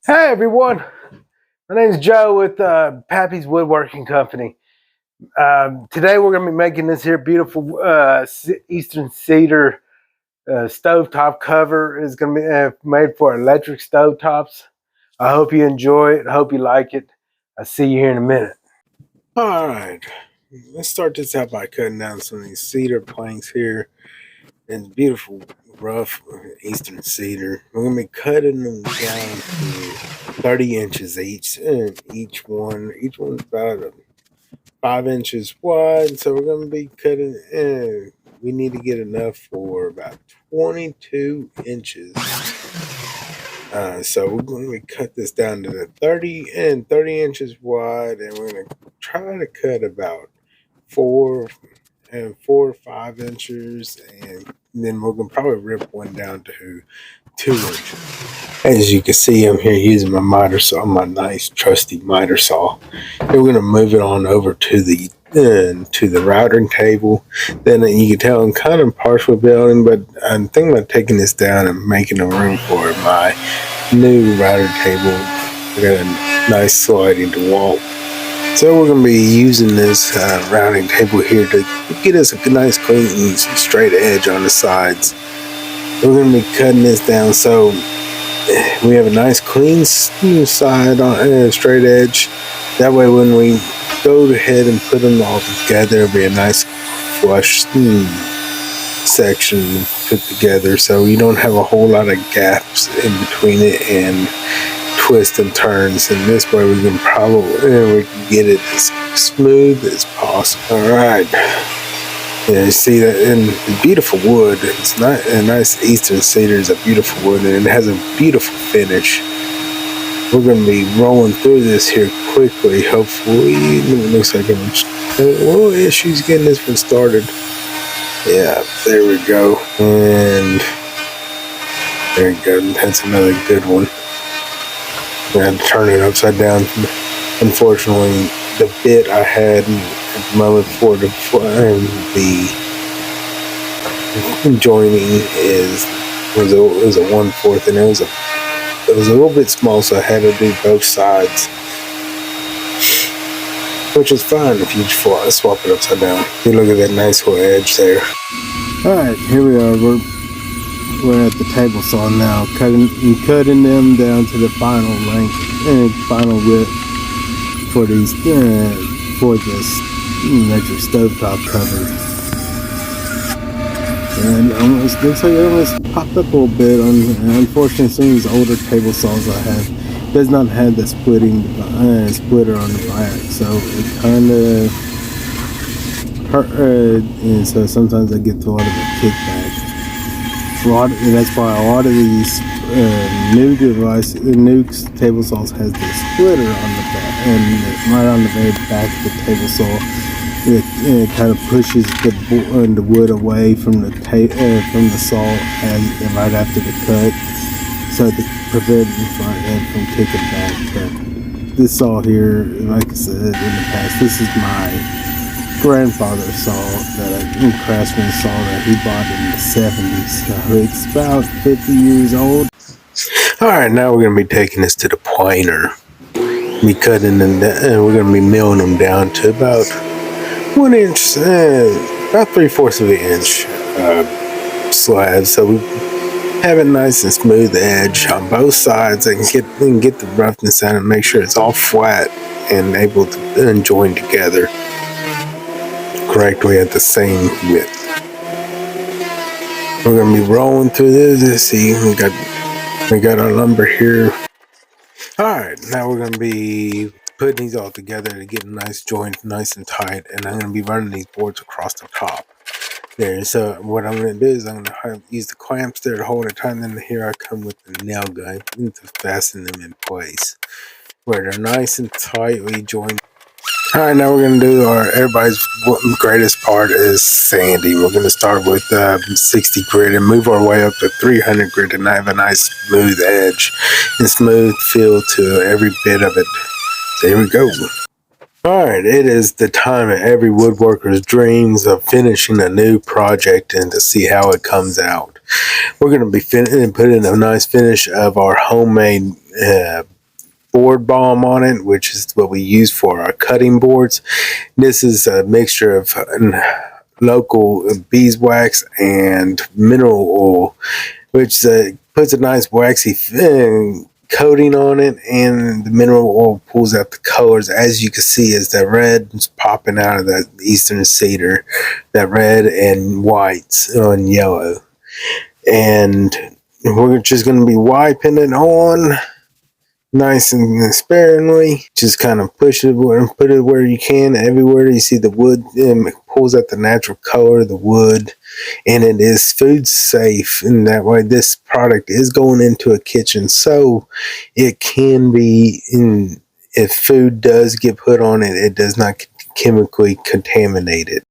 Hey everyone, my name is Joe with Pappys Wood Working Company. Today we're going to be making this here beautiful Eastern Cedar stovetop cover. It's going to be made for electric stovetops. I hope you enjoy it. I hope you like it. I'll see you here in a minute. All right, let's start this out by cutting down some of these cedar planks here. And beautiful, rough Eastern cedar. We're going to be cutting them down to 30 inches each. And each one's about 5 inches wide. So we're going to be cutting, we need to get enough for about 22 inches. So we're going to cut this down to the 30 inches wide. And we're going to try to cut about 4 or 5 inches, and then we're gonna probably rip one down to 2 inches. As you can see, I'm here using my miter saw, my nice trusty miter saw. And we're gonna move it on over to the routing table. Then you can tell I'm kind of partial building, but I'm thinking about taking this down and making a room for my new router table. I got a nice sliding wall. So we're going to be using this routing table here to get us a nice clean straight edge on the sides. We're going to be cutting this down so we have a nice clean side on straight edge. That way when we go ahead and put them all together, it'll be a nice flush section put together, so you don't have a whole lot of gaps in between it and twists and turns. And this way we can get it as smooth as possible. All right, you see that in the beautiful wood. It's not a nice Eastern cedar. Is a beautiful wood, and it has a beautiful finish. We're going to be rolling through this here quickly. Hopefully, it looks like I'm a little issues getting this one started. Yeah, there we go, and there you go. That's another good one. I had to turn it upside down. Unfortunately, the bit I had at the moment for the joining was a 1/4, and it was a little bit small, so I had to do both sides, which is fine if you swap it upside down. You look at that nice little edge there. All right, here we are. We're at the table saw now, cutting them down to the final length and final width for these for this electric stovetop cover. And looks like it almost popped up a little bit. Unfortunately, some of these older table saws I have does not have the splitter on the back, so it kind of hurt, and so sometimes I get a lot of a kickback. And that's why a lot of these new table saws has the splitter on the back, and right on the very back of the table saw, it kind of pushes the wood away from the saw right after the cut, so to prevent the front end from kicking back. But this saw here, like I said in the past, this is my grandfather saw, that a craftsman saw that he bought in the 70s. So it's about 50 years old. Alright, now we're going to be taking this to the planer. We're cutting them down, and we're going to be milling them down to about 1 inch, about 3/4 of an inch slabs. So we have a nice and smooth edge on both sides, and get the roughness out and make sure it's all flat and able to join together correctly at the same width. We're gonna be rolling through this. Let's see, we got our lumber here. All right, now we're gonna be putting these all together to get a nice joint, nice and tight. And I'm gonna be running these boards across the top there. So what I'm gonna do is I'm gonna use the clamps there to hold it tight. And then here I come with the nail gun to fasten them in place where they're nice and tightly joined. All right, now we're going to do everybody's greatest part is sanding. We're going to start with 60 grit and move our way up to 300 grit and have a nice smooth edge and smooth feel to every bit of it. There we go. All right, it is the time of every woodworker's dreams of finishing a new project and to see how it comes out. We're going to be putting a nice finish of our homemade board balm on it, which is what we use for our cutting boards. This is a mixture of local beeswax and mineral oil, which puts a nice waxy coating on it, and the mineral oil pulls out the colors. As you can see, as the red is popping out of that eastern cedar, that red and whites on yellow. And we're just going to be wiping it on nice and sparingly. Just kind of push it and put it where you can. Everywhere you see the wood, it pulls out the natural color of the wood, and it is food safe. And that way, this product is going into a kitchen, so it can be if food does get put on it, it does not chemically contaminate it.